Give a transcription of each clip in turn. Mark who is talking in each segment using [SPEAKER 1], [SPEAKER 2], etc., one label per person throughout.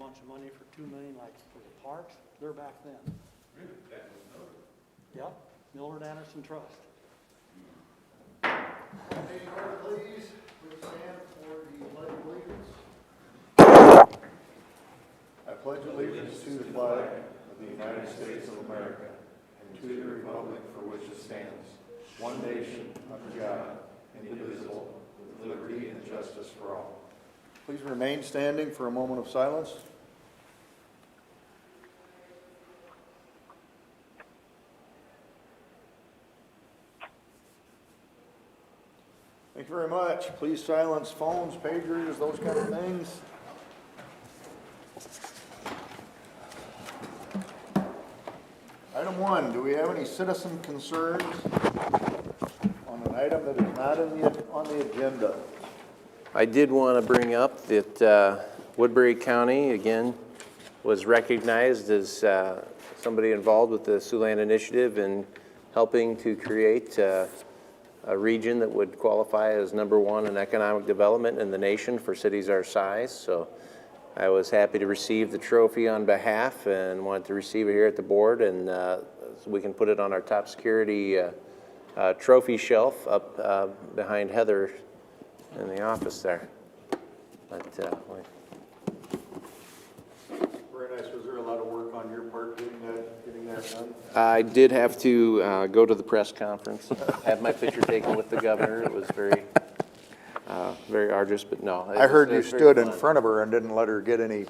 [SPEAKER 1] bunch of money for $2 million, like for the parks, they're back then.
[SPEAKER 2] Really? That was noted.
[SPEAKER 1] Yep, Millard Anderson Trust.
[SPEAKER 3] Please stand for the Pledge of Allegiance. I pledge allegiance to the flag of the United States of America and to the republic for which it stands, one nation, under God, indivisible, with liberty and justice for all. Please remain standing for a moment of silence. Thank you very much. Please silence phones, pagers, those kind of things. Item 1, do we have any citizen concerns on an item that is not on the agenda?
[SPEAKER 4] I did want to bring up that Woodbury County, again, was recognized as somebody involved with the Siouxland Initiative in helping to create a region that would qualify as #1 in economic development in the nation for cities our size. So I was happy to receive the trophy on behalf and wanted to receive it here at the board, and so we can put it on our top security trophy shelf up behind Heather in the office there. But,
[SPEAKER 3] Very nice. Was there a lot of work on your part getting that done?
[SPEAKER 4] I did have to go to the press conference, have my picture taken with the governor. It was very arduous, but no.
[SPEAKER 3] I heard you stood in front of her and didn't let her get any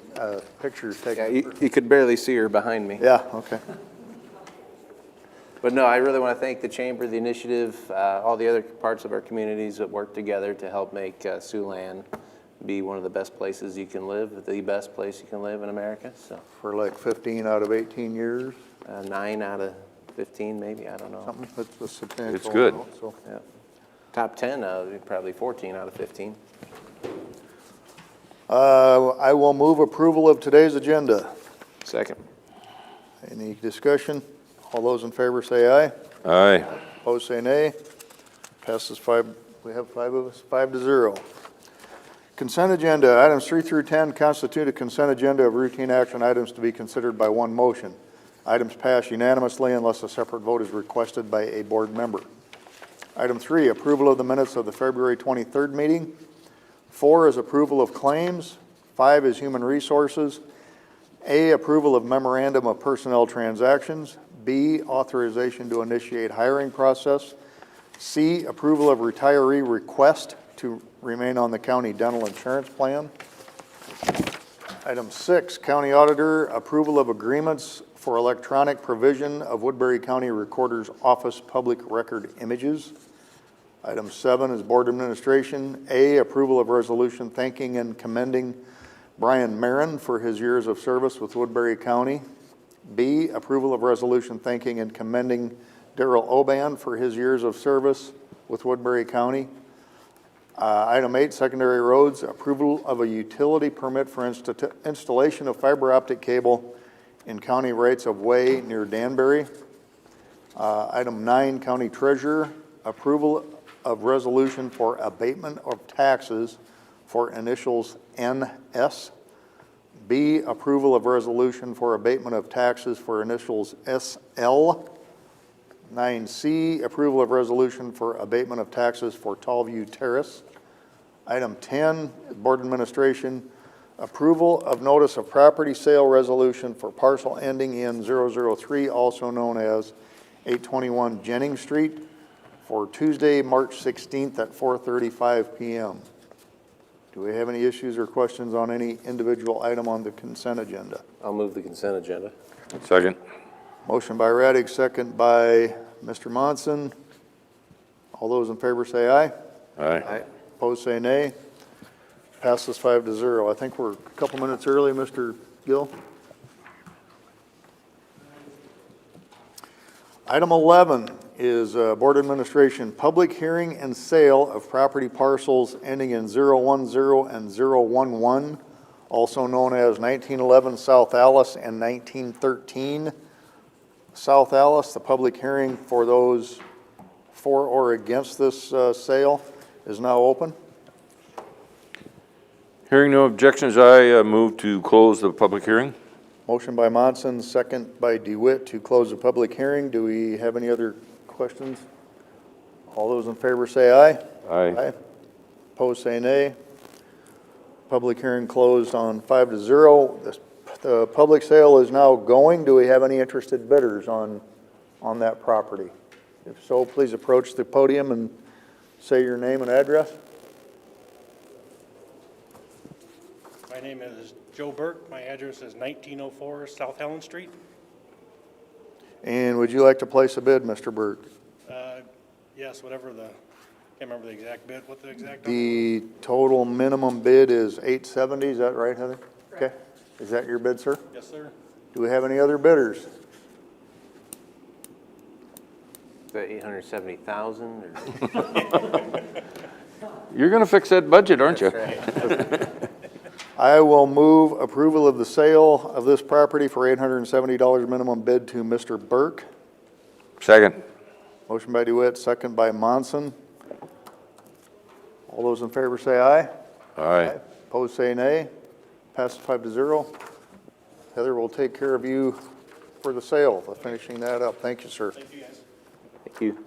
[SPEAKER 3] pictures taken.
[SPEAKER 4] Yeah, you could barely see her behind me.
[SPEAKER 3] Yeah, okay.
[SPEAKER 4] But no, I really want to thank the Chamber, the initiative, all the other parts of our communities that work together to help make Siouxland be one of the best places you can live, the best place you can live in America. So
[SPEAKER 3] For like 15 out of 18 years?
[SPEAKER 4] 9 out of 15, maybe, I don't know.
[SPEAKER 3] Something that's a substantial.
[SPEAKER 2] It's good.
[SPEAKER 3] amount, so.
[SPEAKER 4] Yeah. Top 10, probably 14 out of 15.
[SPEAKER 3] I will move approval of today's agenda.
[SPEAKER 4] Second.
[SPEAKER 3] Any discussion? All those in favor say aye.
[SPEAKER 2] Aye.
[SPEAKER 3] Opposed say nay. Passes 5, we have 5 of us, 5-0. Consent agenda, items 3 through 10 constitute a consent agenda of routine action items to be considered by one motion. Items pass unanimously unless a separate vote is requested by a board member. Item 3, approval of the minutes of the February 23rd meeting. 4 is approval of claims. 5 is human resources. A, approval of memorandum of personnel transactions. B, authorization to initiate hiring process. C, approval of retiree request to remain on the county dental insurance plan. Item 6, county auditor, approval of agreements for electronic provision of Woodbury County Recorder's Office public record images. Item 7 is board administration. A, approval of resolution thanking and commending Brian Marin for his years of service with Woodbury County. B, approval of resolution thanking and commending Darrell Oban for his years of service with Woodbury County. Item 8, secondary roads, approval of a utility permit for installation of fiber optic cable in county rights of way near Danbury. Item 9, county treasurer, approval of resolution for abatement of taxes for initials NS. B, approval of resolution for abatement of taxes for initials SL. 9C, approval of resolution for abatement of taxes for Tallview Terrace. Item 10, board administration, approval of notice of property sale resolution for parcel ending in 003, also known as 821 Jennings Street, for Tuesday, March 16th at 4:35 p.m. Do we have any issues or questions on any individual item on the consent agenda?
[SPEAKER 4] I'll move the consent agenda.
[SPEAKER 2] Second.
[SPEAKER 3] Motion by Raddick, second by Mr. Monson. All those in favor say aye.
[SPEAKER 2] Aye.
[SPEAKER 3] Opposed say nay. Passes 5-0. I think we're a couple minutes early, Mr. Gill. Item 11 is board administration, public hearing and sale of property parcels ending in 010 and 011, also known as 1911 South Alice and 1913 South Alice. The public hearing for those for or against this sale is now open.
[SPEAKER 2] Hearing no objections, I move to close the public hearing.
[SPEAKER 3] Motion by Monson, second by DeWitt to close the public hearing. Do we have any other questions? All those in favor say aye.
[SPEAKER 2] Aye.
[SPEAKER 3] Opposed, say nay. Public hearing closed on 5-0. The public sale is now going. Do we have any interested bidders on that property? If so, please approach the podium and say your name and address.
[SPEAKER 5] My name is Joe Burke. My address is 1904 South Helen Street.
[SPEAKER 3] And would you like to place a bid, Mr. Burke?
[SPEAKER 5] Yes, whatever the, can't remember the exact bid. What the exact number?
[SPEAKER 3] The total minimum bid is $870. Is that right, Heather? Okay. Is that your bid, sir?
[SPEAKER 5] Yes, sir.
[SPEAKER 3] Do we have any other bidders?
[SPEAKER 4] The 870,000 or?
[SPEAKER 2] You're going to fix that budget, aren't you?
[SPEAKER 3] I will move approval of the sale of this property for $870 minimum bid to Mr. Burke.
[SPEAKER 2] Second.
[SPEAKER 3] Motion by DeWitt, second by Monson. All those in favor say aye.
[SPEAKER 2] Aye.
[SPEAKER 3] Opposed, say nay. Passes 5-0. Heather will take care of you for the sale, for finishing that up. Thank you, sir.
[SPEAKER 5] Thank you, guys.
[SPEAKER 4] Thank you.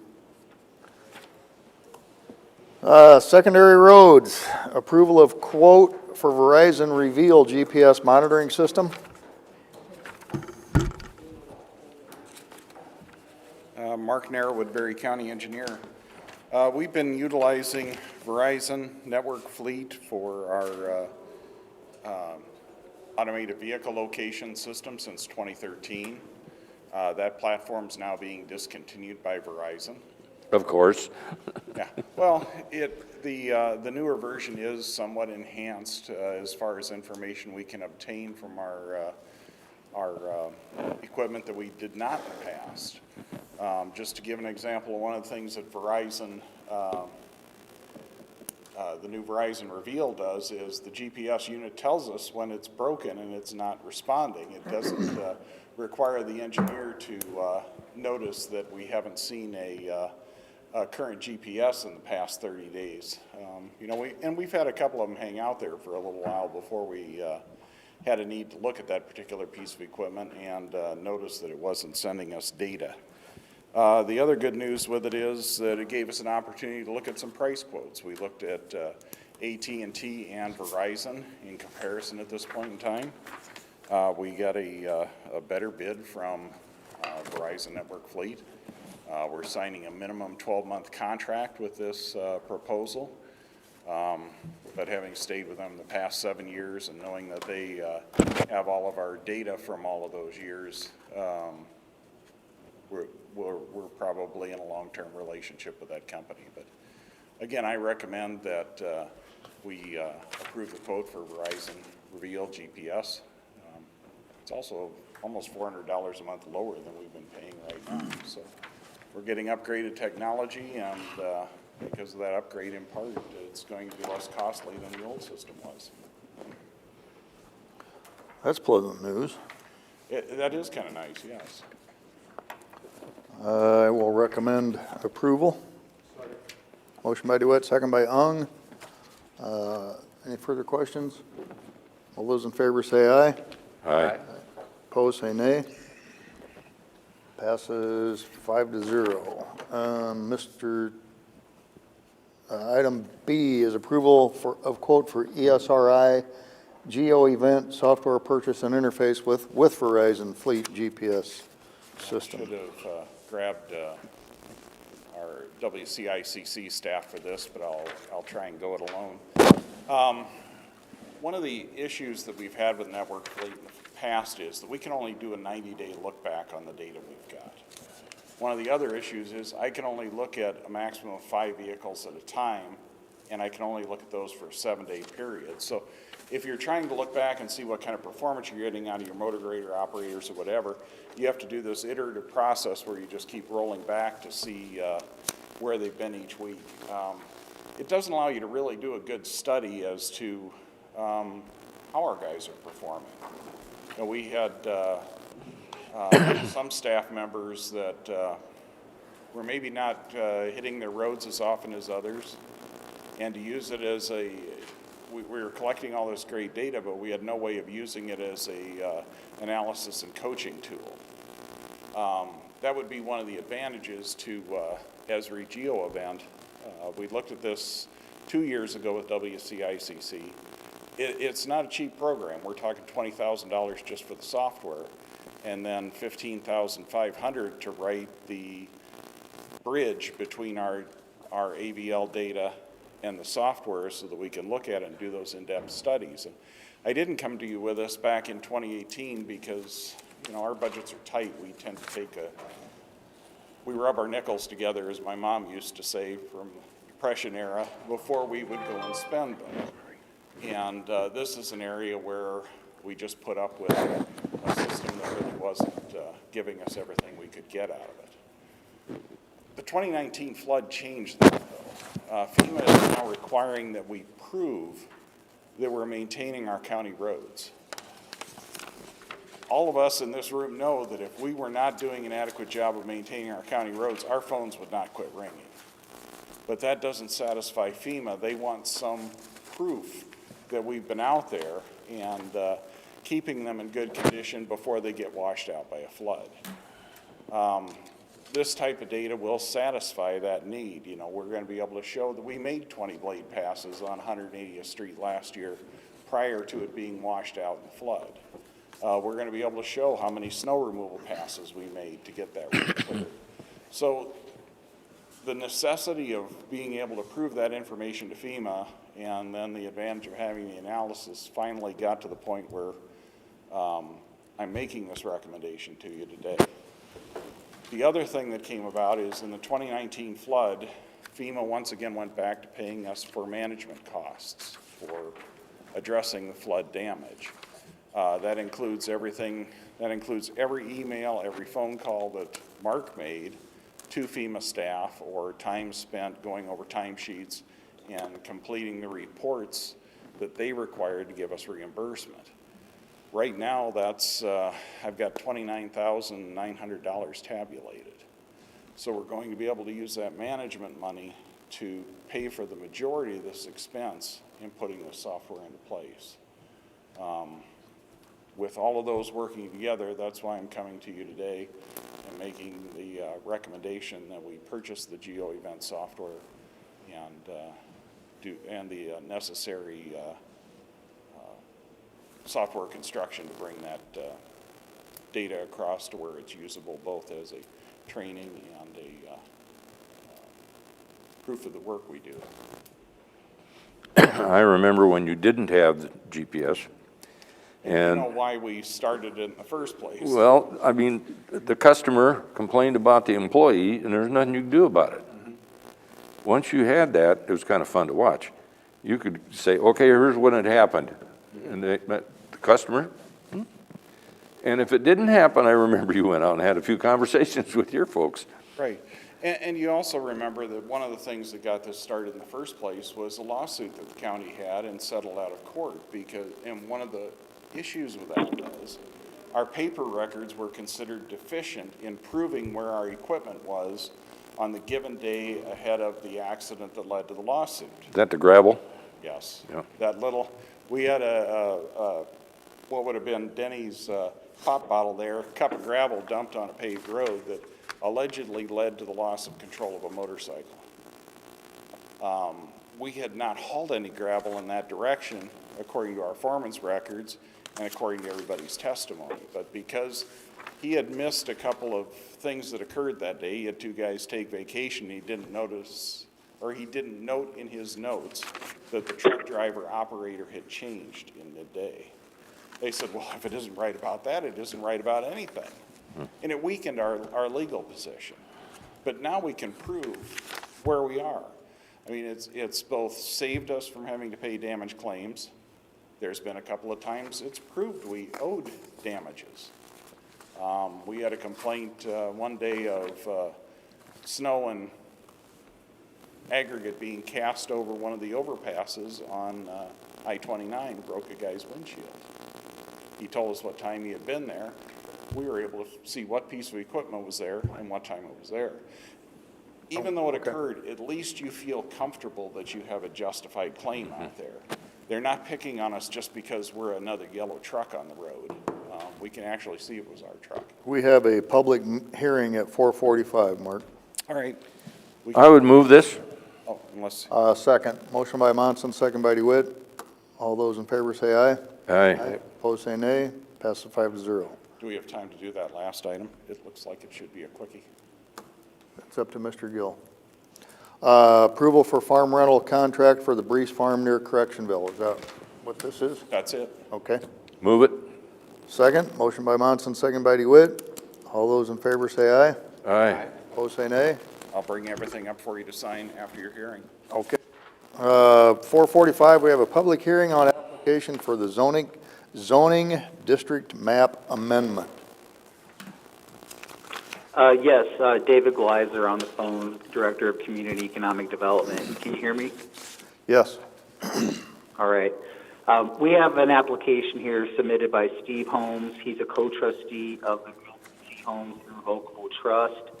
[SPEAKER 3] Secondary roads, approval of quote for Verizon Reveal GPS monitoring system.
[SPEAKER 6] Mark Nair, Woodbury County Engineer. We've been utilizing Verizon Network Fleet for our automated vehicle location system since 2013. That platform's now being discontinued by Verizon.
[SPEAKER 2] Of course.
[SPEAKER 6] Yeah, well, the newer version is somewhat enhanced as far as information we can obtain from our equipment that we did not in the past. Just to give an example, one of the things that Verizon, the new Verizon Reveal does is the GPS unit tells us when it's broken and it's not responding. It doesn't require the engineer to notice that we haven't seen a current GPS in the past 30 days. You know, we've had a couple of them hang out there for a little while before we had a need to look at that particular piece of equipment and notice that it wasn't sending us data. The other good news with it is that it gave us an opportunity to look at some price quotes. We looked at AT&T and Verizon in comparison at this point in time. We got a better bid from Verizon Network Fleet. We're signing a minimum 12-month contract with this proposal. But having stayed with them the past 7 years and knowing that they have all of our data from all of those years, we're probably in a long-term relationship with that company. But again, I recommend that we approve the quote for Verizon Reveal GPS. It's also almost $400 a month lower than we've been paying right now. So we're getting upgraded technology, and because of that upgrade in part, it's going to be less costly than the old system was.
[SPEAKER 3] That's pleasant news.
[SPEAKER 6] That is kind of nice, yes.
[SPEAKER 3] I will recommend approval. Motion by DeWitt, second by Ung. Any further questions? All those in favor say aye.
[SPEAKER 2] Aye.
[SPEAKER 3] Opposed, say nay. Passes 5-0. Item B is approval of quote for ESRI Geo Event Software Purchase and Interface with Verizon Fleet GPS System.
[SPEAKER 6] Should have grabbed our WCICC staff for this, but I'll try and go it alone. One of the issues that we've had with Network Fleet in the past is that we can only do a 90-day look back on the data we've got. One of the other issues is I can only look at a maximum of 5 vehicles at a time, and I can only look at those for a 7-day period. So if you're trying to look back and see what kind of performance you're getting out of your motor grader operators or whatever, you have to do this iterative process where you just keep rolling back to see where they've been each week. It doesn't allow you to really do a good study as to how our guys are performing. You know, we had some staff members that were maybe not hitting their roads as often as others, and to use it as we were collecting all this great data, but we had no way of using it as a analysis and coaching tool. That would be one of the advantages to Esri Geo event. We looked at this 2 years ago with WCICC. It's not a cheap program. We're talking $20,000 just for the software, and then $15,500 to write the bridge between our AVL data and the software so that we can look at it and do those in-depth studies. And I didn't come to you with this back in 2018 because, you know, our budgets are tight. We tend to we rub our nickels together, as my mom used to say, from the Depression era, before we would go and spend them. And this is an area where we just put up with a system that really wasn't giving us everything we could get out of it. The 2019 flood changed that, though. FEMA is now requiring that we prove that we're maintaining our county roads. All of us in this room know that if we were not doing an adequate job of maintaining our county roads, our phones would not quit ringing. But that doesn't satisfy FEMA. They want some proof that we've been out there and keeping them in good condition before they get washed out by a flood. This type of data will satisfy that need. You know, we're going to be able to show that we made 20 blade passes on 180th Street last year prior to it being washed out in the flood. We're going to be able to show how many snow removal passes we made to get that road cleared. So the necessity of being able to prove that information to FEMA and then the advantage of having the analysis finally got to the point where I'm making this recommendation to you today. The other thing that came about is in the 2019 flood, FEMA once again went back to paying us for management costs for addressing the flood damage. That includes everything, that includes every email, every phone call that Mark made to FEMA staff or time spent going over timesheets and completing the reports that they required to give us reimbursement. Right now, that's, I've got $29,900 tabulated. So we're going to be able to use that management money to pay for the majority of this expense in putting the software into place. With all of those working together, that's why I'm coming to you today and making the recommendation that we purchase the Geo event software and the necessary software construction to bring that data across to where it's usable both as a training and a proof of the work we do.
[SPEAKER 2] I remember when you didn't have the GPS.
[SPEAKER 6] And you know why we started it in the first place.
[SPEAKER 2] Well, I mean, the customer complained about the employee, and there's nothing you could do about it. Mm-hmm. Once you had that, it was kind of fun to watch. You could say, okay, here's when it happened. Mm-hmm. And the customer, and if it didn't happen, I remember you went out and had a few conversations with your folks.
[SPEAKER 6] Right. And you also remember that one of the things that got this started in the first place was a lawsuit that the county had and settled out of court and one of the issues with that was our paper records were considered deficient in proving where our equipment was on the given day ahead of the accident that led to the lawsuit.
[SPEAKER 2] Is that the gravel?
[SPEAKER 6] Yes.
[SPEAKER 2] Yeah.
[SPEAKER 6] That little, we had what would have been Denny's pop bottle there, a cup of gravel dumped on a paved road that allegedly led to the loss of control of a motorcycle. We had not hauled any gravel in that direction according to our foreman's records and according to everybody's testimony. But because he had missed a couple of things that occurred that day, he had two guys take vacation, he didn't notice, or he didn't note in his notes that the truck driver operator had changed in midday. They said, well, if it isn't right about that, it isn't right about anything. And it weakened our legal position. But now we can prove where we are. I mean, it's both saved us from having to pay damage claims. There's been a couple of times it's proved we owed damages. We had a complaint one day of snow and aggregate being cast over one of the overpasses on I-29, broke a guy's windshield. He told us what time he had been there. We were able to see what piece of equipment was there and what time it was there. Even though it occurred, at least you feel comfortable that you have a justified claim out there. they're not picking on us just because we're another yellow truck on the road. We can actually see it was our truck.
[SPEAKER 3] We have a public hearing at 4:45, Mark.
[SPEAKER 6] All right.
[SPEAKER 2] I would move this.
[SPEAKER 6] Oh, unless,
[SPEAKER 3] Second. Motion by Monson, second by DeWitt. All those in favor say aye.
[SPEAKER 2] Aye.
[SPEAKER 3] Opposed say nay. Passes 5-0.
[SPEAKER 6] do we have time to do that last item? It looks like it should be a quickie.
[SPEAKER 3] It's up to Mr. Gill. Approval for farm rental contract for the Breeze Farm near Correctionville. Is that what this is?
[SPEAKER 6] That's it.
[SPEAKER 3] Okay.
[SPEAKER 2] Move it.
[SPEAKER 3] Second. Motion by Monson, second by DeWitt. All those in favor say aye.
[SPEAKER 2] Aye.
[SPEAKER 3] Opposed say nay.
[SPEAKER 6] I'll bring everything up for you to sign after your hearing.
[SPEAKER 3] Okay. 4:45, we have a public hearing on application for the zoning district map amendment.
[SPEAKER 7] Yes, David Gleiser on the phone, Director of Community Economic Development. Can you hear me?
[SPEAKER 3] Yes.
[SPEAKER 7] All right. We have an application here submitted by Steve Holmes. He's a co-trustee of the Realty Homes Irrevocable Trust.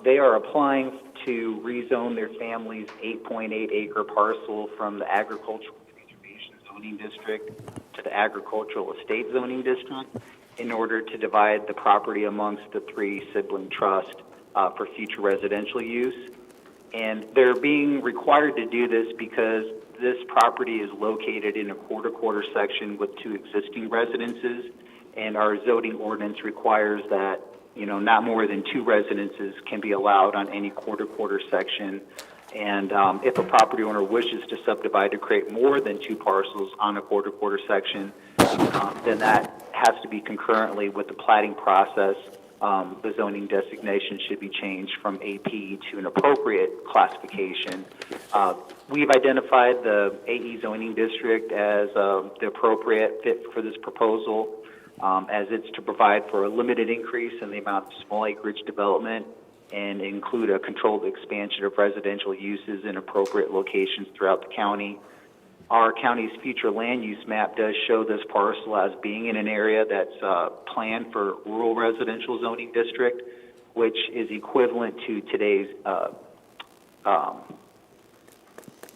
[SPEAKER 7] They are applying to rezone their family's 8.8 acre parcel from the Agricultural Conservation Zoning District to the Agricultural Estate Zoning District in order to divide the property amongst the three sibling trusts for future residential use. And they're being required to do this because this property is located in a quarter-quarter section with two existing residences, and our zoning ordinance requires that, you know, not more than two residences can be allowed on any quarter-quarter section. And if a property owner wishes to subdivide to create more than two parcels on a quarter-quarter section, then that has to be concurrently with the platting process. The zoning designation should be changed from AP to an appropriate classification. We've identified the AE zoning district as the appropriate fit for this proposal, as it's to provide for a limited increase in the amount of small acreage development and include a controlled expansion of residential uses in appropriate locations throughout the county. Our county's future land use map does show this parcel as being in an area that's planned for rural residential zoning district, which is equivalent to today's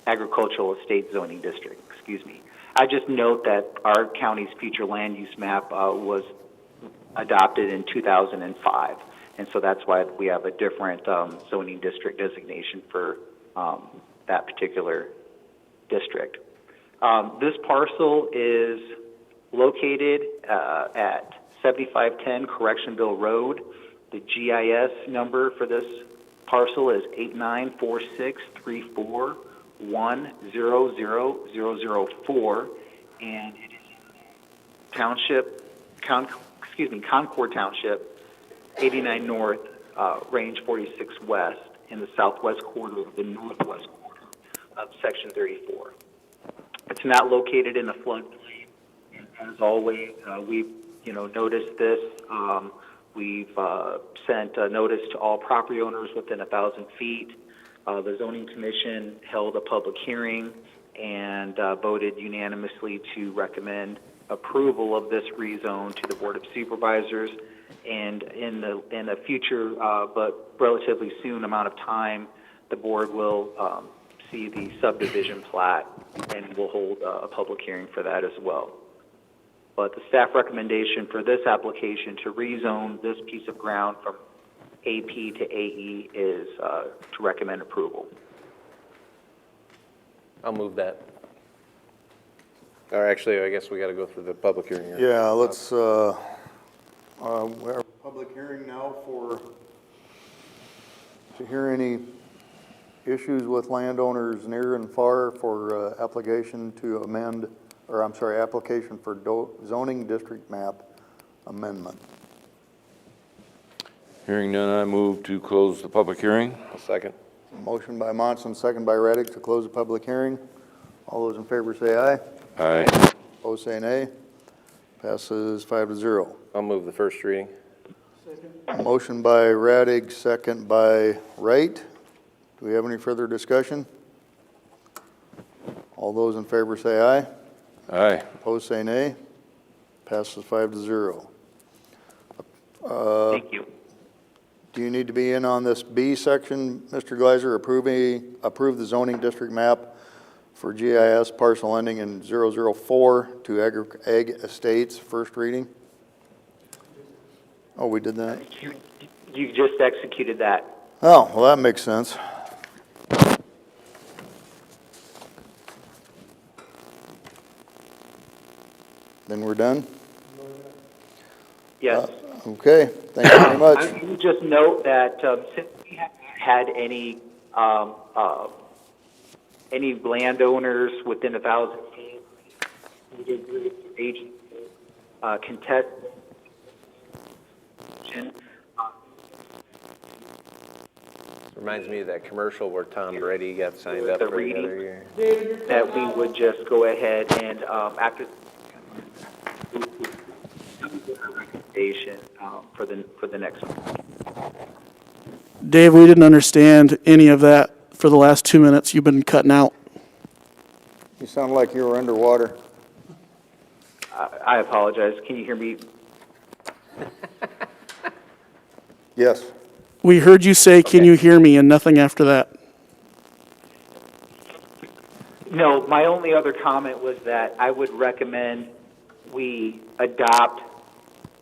[SPEAKER 7] agricultural estate zoning district, excuse me. I just note that our county's future land use map was adopted in 2005, and so that's why we have a different zoning district designation for that particular district. This parcel is located at 7510 Correctionville Road. The GIS number for this parcel is 894634100004, and it is Concord Township, 89 North, Range 46 West, in the southwest quarter of the northwest quarter of Section 34. It's not located in the floodplain. As always, we've noticed this. We've sent a notice to all property owners within 1,000 feet. The Zoning Commission held a public hearing and voted unanimously to recommend approval of this rezone to the Board of Supervisors. And in a future but relatively soon amount of time, the board will see the subdivision plat, and we'll hold a public hearing for that as well. But the staff recommendation for this application to rezone this piece of ground from AP to AE is to recommend approval.
[SPEAKER 4] I'll move that. Or actually, I guess we got to go through the public hearing here.
[SPEAKER 3] Yeah, let's, we have a public hearing now to hear any issues with landowners near and far for application for zoning district map amendment.
[SPEAKER 2] Hearing none, I move to close the public hearing.
[SPEAKER 4] I'll second.
[SPEAKER 3] Motion by Monson, second by Reddick to close the public hearing. All those in favor say aye.
[SPEAKER 2] Aye.
[SPEAKER 3] Opposed say nay. Passes 5-0.
[SPEAKER 4] I'll move the first reading.
[SPEAKER 3] Motion by Raddick, second by Wright. Do we have any further discussion? All those in favor say aye.
[SPEAKER 2] Aye.
[SPEAKER 3] Opposed say nay. Passes 5-0.
[SPEAKER 7] Thank you.
[SPEAKER 3] Do you need to be in on this B section, Mr. Gleiser, approve the zoning district map for GIS parcel ending in 004 to Ag Estates, first reading. Oh, we did that?
[SPEAKER 7] You just executed that.
[SPEAKER 3] Oh, well, that makes sense. Then we're done?
[SPEAKER 7] Yes.
[SPEAKER 3] Okay, thank you very much.
[SPEAKER 7] I would just note that since we haven't had any landowners within 1,000 feet, agency contest.
[SPEAKER 4] Reminds me of that commercial where Tom Brady got signed up
[SPEAKER 7] The
[SPEAKER 4] for the
[SPEAKER 7] reading.
[SPEAKER 4] other year.
[SPEAKER 7] That we would just go ahead and, after recommendation, for the next one.
[SPEAKER 1] Dave, we didn't understand any of that for the last 2 minutes. You've been cutting out.
[SPEAKER 3] You sound like you were underwater.
[SPEAKER 7] I apologize. Can you hear me?
[SPEAKER 3] Yes.
[SPEAKER 1] We heard you say, "Can you hear me?" and nothing after that.
[SPEAKER 7] No, my only other comment was that I would recommend we adopt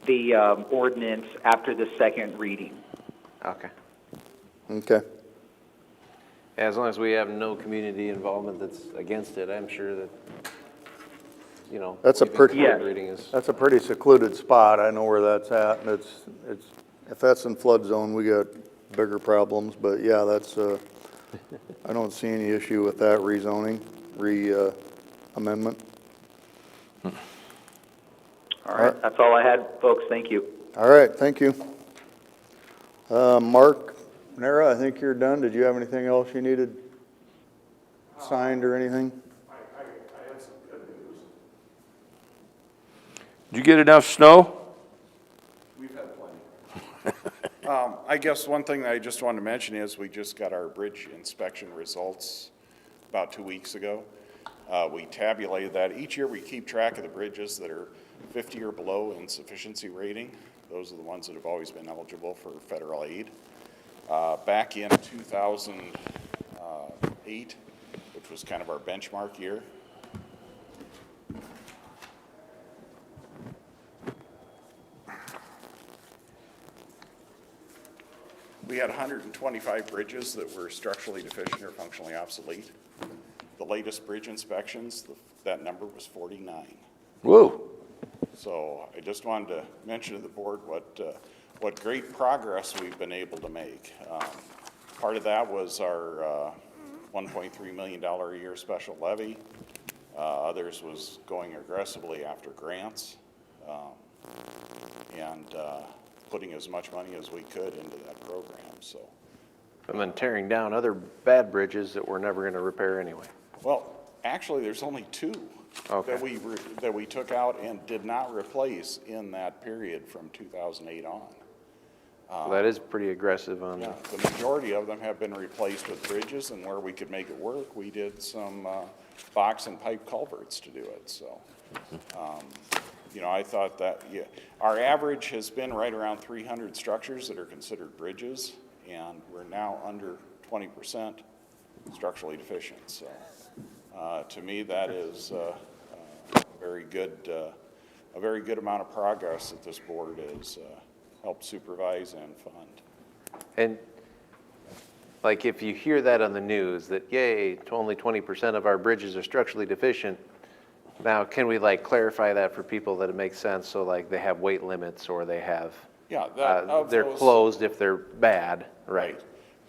[SPEAKER 7] the ordinance after the second reading.
[SPEAKER 4] Okay.
[SPEAKER 3] Okay.
[SPEAKER 4] As long as we have no community involvement that's against it, I'm sure that,
[SPEAKER 3] That's a
[SPEAKER 4] waiving
[SPEAKER 3] pretty-
[SPEAKER 4] third reading is.
[SPEAKER 3] That's a pretty secluded spot. I know where that's at, and it's, if that's in flood zone, we got bigger problems, but yeah, that's, I don't see any issue with that rezoning, amendment.
[SPEAKER 7] All right, that's all I had, folks. Thank you.
[SPEAKER 3] All right, thank you. Mark, Nara, I think you're done. Did you have anything else you needed signed or anything?
[SPEAKER 6] I had some good news.
[SPEAKER 2] Did you get enough snow?
[SPEAKER 6] We've had plenty. I guess one thing that I just wanted to mention is we just got our bridge inspection results about 2 weeks ago. We tabulated that. Each year we keep track of the bridges that are 50 or below in sufficiency rating. Those are the ones that have always been eligible for federal aid. Back in 2008, which was kind of our benchmark year, we had 125 bridges that were structurally deficient or functionally obsolete. The latest bridge inspections, that number was 49.
[SPEAKER 2] Whoa.
[SPEAKER 6] So I just wanted to mention to the board what great progress we've been able to make. Part of that was our $1.3 million a year special levy. Others was going aggressively after grants and putting as much money as we could into that program. So,
[SPEAKER 4] And then tearing down other bad bridges that we're never going to repair anyway.
[SPEAKER 6] well, actually, there's only two
[SPEAKER 4] Okay.
[SPEAKER 6] that we took out and did not replace in that period from 2008 on.
[SPEAKER 4] So that is pretty aggressive on
[SPEAKER 6] Yeah, the majority of them have been replaced with bridges, and where we could make it work, we did some box and pipe culverts to do it, so. I thought that, yeah, our average has been right around 300 structures that are considered bridges, and we're now under 20% structurally deficient, so. To me, that is a very good amount of progress that this board has helped supervise and fund.
[SPEAKER 4] And like if you hear that on the news, that yay, only 20% of our bridges are structurally deficient, now can we like clarify that for people that it makes sense? So like they have weight limits or they have,
[SPEAKER 6] Yeah,
[SPEAKER 4] they're closed if they're bad, right?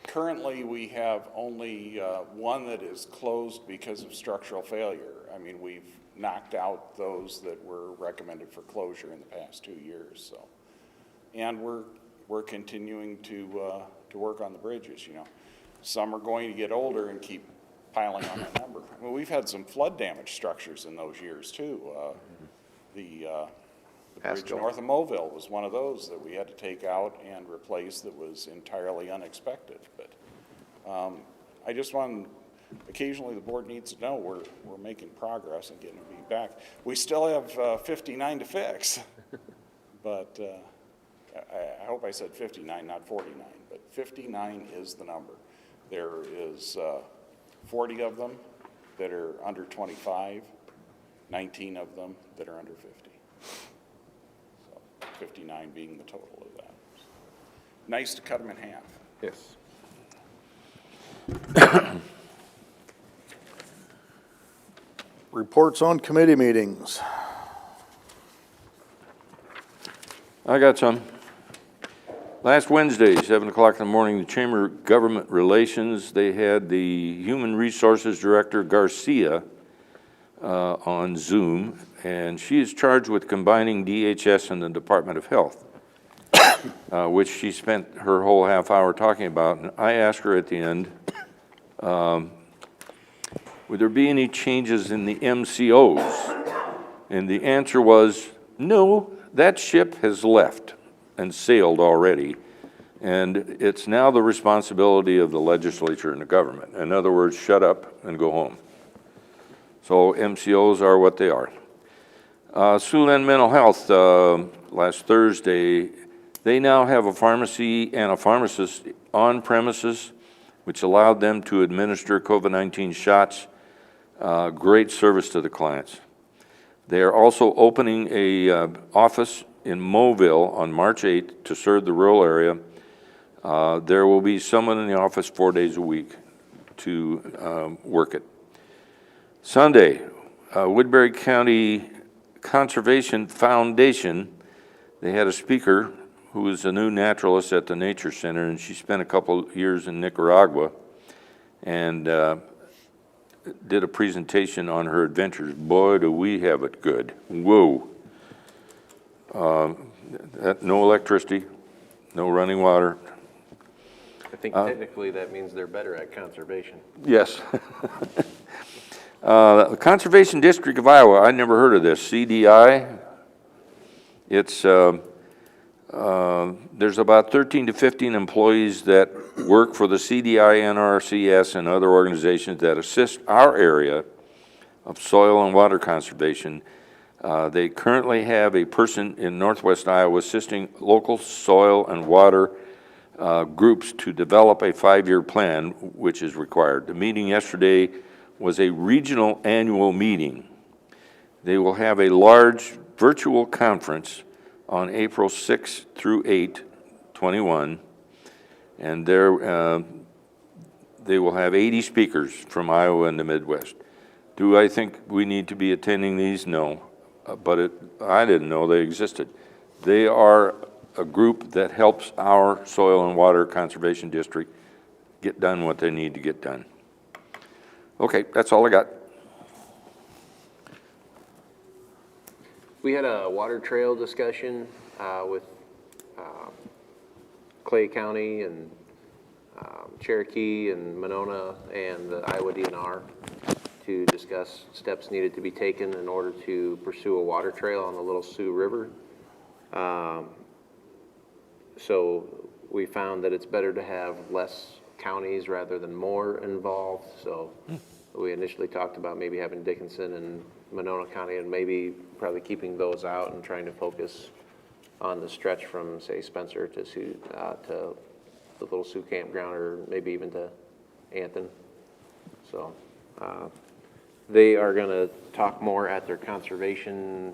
[SPEAKER 6] Currently, we have only one that is closed because of structural failure. I mean, we've knocked out those that were recommended for closure in the past 2 years, so. And we're continuing to work on the bridges, Some are going to get older and keep piling on that number. I mean, we've had some flood damaged structures in those years too. The bridge north of Mobile was one of those that we had to take out and replace that was entirely unexpected. But I just want, occasionally the board needs to know we're making progress and getting it back. We still have 59 to fix, but I hope I said 59, not 49, but 59 is the number. There is 40 of them that are under 25, 19 of them that are under 50. So 59 being the total of that. Nice to cut them in half.
[SPEAKER 4] Yes.
[SPEAKER 3] Reports on committee meetings.
[SPEAKER 2] I got some. Last Wednesday, 7 o'clock in the morning, the Chamber of Government Relations, they had the Human Resources Director, Garcia, on Zoom, and she is charged with combining DHS and the Department of Health, which she spent her whole half hour talking about. And I asked her at the end, would there be any changes in the MCOs? And the answer was, no, that ship has left and sailed already, and it's now the responsibility of the legislature and the government. In other words, shut up and go home. So MCOs are what they are. Siouxland Mental Health, last Thursday, they now have a pharmacy and a pharmacist on premises, which allowed them to administer COVID-19 shots. Great service to the clients. They are also opening a office in Mobile on March 8th to serve the rural area. There will be someone in the office 4 days a week to work it. Sunday, Woodbury County Conservation Foundation, they had a speaker who is a new naturalist at the Nature Center, and she spent a couple years in Nicaragua and did a presentation on her adventures. Boy, do we have it good. Whoa. No electricity, no running water.
[SPEAKER 4] I think technically that means they're better at conservation.
[SPEAKER 2] Yes. The Conservation District of Iowa, I never heard of this, CDI. It's, there's about 13 to 15 employees that work for the CDI, NRCS, and other organizations that assist our area of soil and water conservation. They currently have a person in Northwest Iowa assisting local soil and water groups to develop a 5-year plan, which is required. The meeting yesterday was a regional annual meeting. They will have a large virtual conference on April 6th through 8th, 21, and there they will have 80 speakers from Iowa and the Midwest. Do I think we need to be attending these? No, but I didn't know they existed. They are a group that helps our soil and water conservation district get done what they need to get done. Okay, that's all I got.
[SPEAKER 4] We had a water trail discussion with Clay County and Cherokee and Monona and the Iowa DNR to discuss steps needed to be taken in order to pursue a water trail on the Little Sioux River. So we found that it's better to have less counties rather than more involved. So we initially talked about maybe having Dickinson and Monona County and maybe probably keeping those out and trying to focus on the stretch from, say, Spencer to the Little Sioux Campground, or maybe even to Anthon. So they are going to talk more at their conservation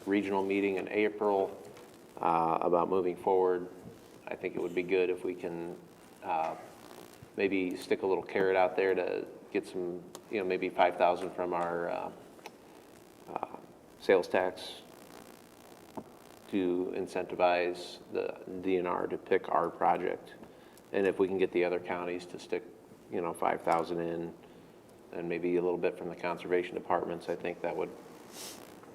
[SPEAKER 4] regional meeting in April about moving forward. I think it would be good if we can maybe stick a little carrot out there to get some, maybe 5,000 from our sales tax to incentivize the DNR to pick our project. And if we can get the other counties to stick, 5,000 in, and maybe a little bit from the conservation departments, I think that would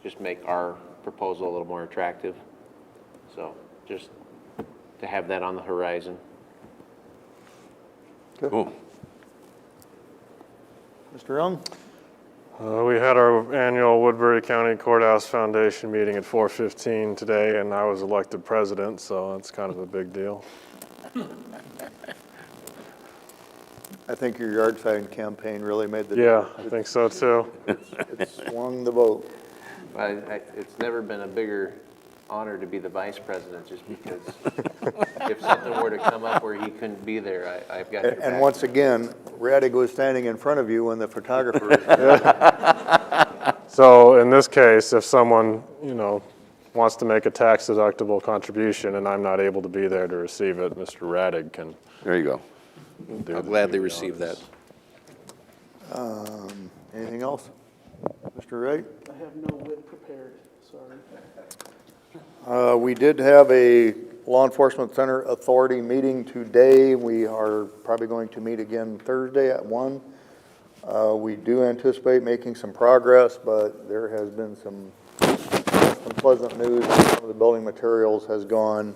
[SPEAKER 4] just make our proposal a little more attractive. So just to have that on the horizon.
[SPEAKER 2] Cool.
[SPEAKER 3] Mr. Young?
[SPEAKER 8] We had our annual Woodbury County Courthouse Foundation meeting at 4:15 today, and I was elected president, so that's kind of a big deal.
[SPEAKER 3] I think your yard sign campaign really made the
[SPEAKER 8] Yeah,
[SPEAKER 3] difference.
[SPEAKER 8] I think so too.
[SPEAKER 3] It swung the vote.
[SPEAKER 4] It's never been a bigger honor to be the vice president, just because if something were to come up where he couldn't be there, I've got your back.
[SPEAKER 3] And once again, Radig was standing in front of you when the photographer was
[SPEAKER 8] So in this case, if someone, wants to make a tax deductible contribution and I'm not able to be there to receive it, Mr. Radig can
[SPEAKER 2] There you go.
[SPEAKER 8] do
[SPEAKER 4] I'll
[SPEAKER 8] the
[SPEAKER 4] gladly
[SPEAKER 8] duty
[SPEAKER 4] receive
[SPEAKER 8] on
[SPEAKER 4] that.
[SPEAKER 8] this.
[SPEAKER 3] Anything else? Mr. Wright?
[SPEAKER 1] I have no wit prepared, sorry.
[SPEAKER 3] We did have a Law Enforcement Center Authority meeting today. We are probably going to meet again Thursday at 1. We do anticipate making some progress, but there has been some pleasant news. Some of the building materials has gone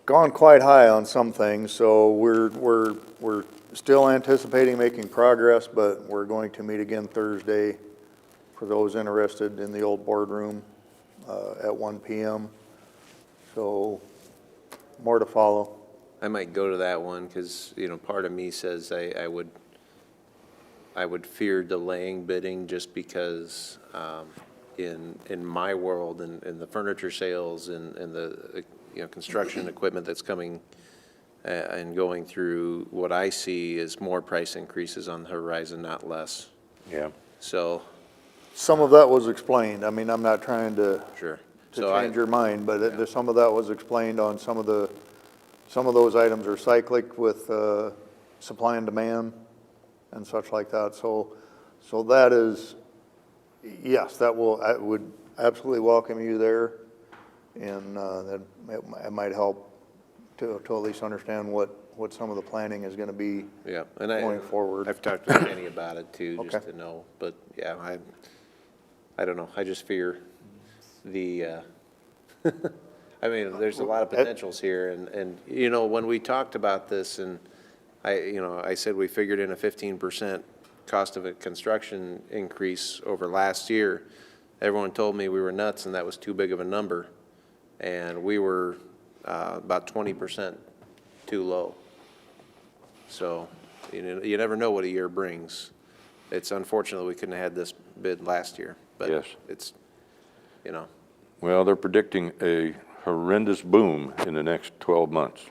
[SPEAKER 3] quite high on some things, so we're still anticipating making progress, but we're going to meet again Thursday for those interested in the old boardroom at 1 p.m. So more to follow.
[SPEAKER 4] I might go to that one because, part of me says I would fear delaying bidding just because in my world and in the furniture sales and the construction equipment that's coming and going through, what I see is more price increases on the horizon, not less.
[SPEAKER 2] Yeah.
[SPEAKER 4] So,
[SPEAKER 3] Some of that was explained. I mean, I'm not trying to
[SPEAKER 4] sure.
[SPEAKER 3] change your mind, but some of that was explained on some of those items are cyclic with supply and demand and such like that. So that is, yes, I would absolutely welcome you there, and that it might help to at least understand what some of the planning is going to be going forward.
[SPEAKER 4] I've talked to Kenny about it too, just
[SPEAKER 3] Okay.
[SPEAKER 4] to know. But yeah, I don't know. I just fear the. I mean, there's a lot of potentials here, and when we talked about this, and I said we figured in a 15% cost of a construction increase over last year. Everyone told me we were nuts, and that was too big of a number, and we were about 20% too low. So you never know what a year brings. It's unfortunate we couldn't have had this bid last year, but
[SPEAKER 2] Yes.
[SPEAKER 4] it's
[SPEAKER 2] Well, they're predicting a horrendous boom in the next 12 months.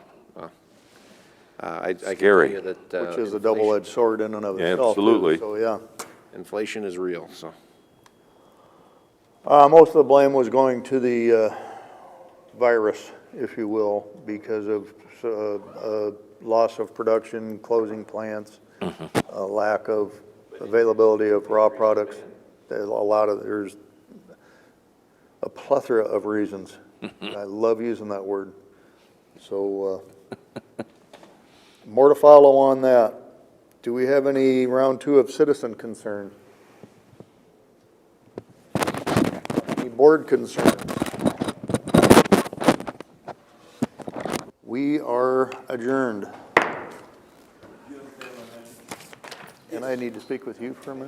[SPEAKER 4] I can tell
[SPEAKER 2] Scary.
[SPEAKER 4] you that
[SPEAKER 3] Which is a
[SPEAKER 4] inflation-
[SPEAKER 3] double-edged sword in and of itself. too.
[SPEAKER 2] Absolutely.
[SPEAKER 3] So, yeah.
[SPEAKER 4] Inflation is real, so.
[SPEAKER 3] Most of the blame was going to the virus, if you will, because of loss of production, closing plants, lack of availability of raw products. There's a plethora of reasons. I love using that word. So more to follow on that. Do we have any round 2 of citizen concern? Any board concerns? We are adjourned. And I need to speak with you for a minute.